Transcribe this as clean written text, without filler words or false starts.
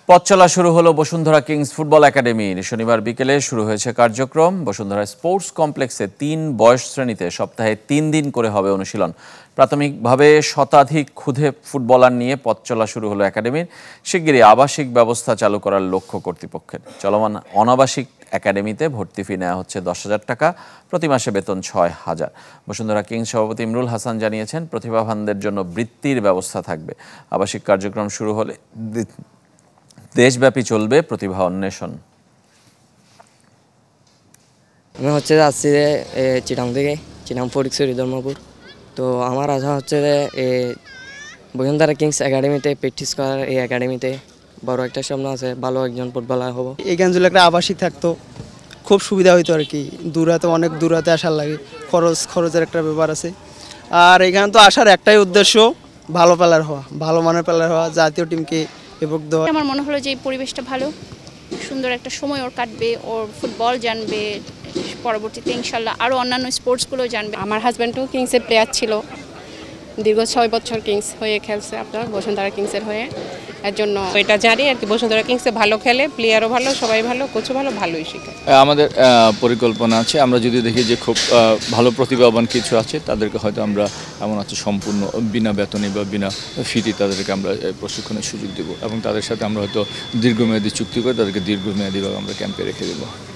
পথ চলা শুরু হলো বসুন্ধরা কিংস ফুটবল একাডেমির। শনিবার বিকেলে শুরু হয়েছে কার্যক্রম। বসুন্ধরা স্পোর্টস কমপ্লেক্সে ৩ বয়স শ্রেণীতে সপ্তাহে ৩ দিন করে হবে অনুশীলন। প্রাথমিকভাবে শতাধিক ক্ষুদে ফুটবলার নিয়ে পথ চলা শুরু হলো একাডেমির। শিগগিরই আবাসিক ব্যবস্থা চালু করার লক্ষ্য কর্তৃপক্ষের। চলমান অনাবাসিক একাডেমিতে ভর্তি ফি নেওয়া হচ্ছে ১০,০০০ টাকা, প্রতি মাসে বেতন ৬,০০০। বসুন্ধরা কিংস সভাপতি ইমরুল হাসান জানিয়েছেন, প্রতিভাবানদের জন্য বৃত্তির ব্যবস্থা থাকবে। আবাসিক কার্যক্রম শুরু হলে দেশব্যাপী চলবে প্রতিভা অন্বেষণ। আমি আসছি চিটাং থেকে, চিটাং ফটিকছড়ি ধর্মপুর। তো আমার আশা হচ্ছে যে বসুন্ধরা কিংস একাডেমিতে প্র্যাকটিস করার। এই একাডেমিতে বড় একটা স্বপ্ন আছে, ভালো একজন ফুটবলার হব। এই জ্ঞানজুলি একটা আবাসিক থাকতো খুব সুবিধা হইতো আর কি। অনেক দূরাতে আসার লাগে, খরচের একটা ব্যাপার আছে। আর এখানে তো আসার একটাই উদ্দেশ্য, ভালো প্লেয়ার হওয়া, ভালো মানের প্লেয়ার হওয়া, জাতীয় টিমকে এভোক দেওয়া। আমার মনে হলো যে এই পরিবেশটা ভালো, সুন্দর একটা সময় ওর কাটবে, ওর ফুটবল জানবে, পরবর্তীতে ইনশাল্লাহ আরও অন্যান্য স্পোর্টসগুলো জানবে। আমার হাজব্যান্ডও কিংসের প্লেয়ার ছিল, দীর্ঘ 6 বছর কিংস হয়ে খেলছে, আপনার বসুন্ধরা কিংসের হয়ে। এর জন্য এটা জানি আর কি, বসুন্ধরা কিংসে ভালো খেলে, প্লেয়ারও ভালো, সবাই ভালো, কোচও ভালো, ভালোই শেখায়। আমাদের পরিকল্পনা আছে, আমরা যদি দেখি যে খুব ভালো প্রতিভাবান কিছু আছে, তাদেরকে হয়তো আমরা এমন আছে সম্পূর্ণ বিনা বেতনে বা বিনা ফিতে তাদেরকে আমরা প্রশিক্ষণের সুযোগ দেব, এবং তাদের সাথে আমরা হয়তো দীর্ঘমেয়াদী চুক্তি করে তাদেরকে দীর্ঘমেয়াদীভাবে আমরা ক্যাম্পে রেখে দেবো।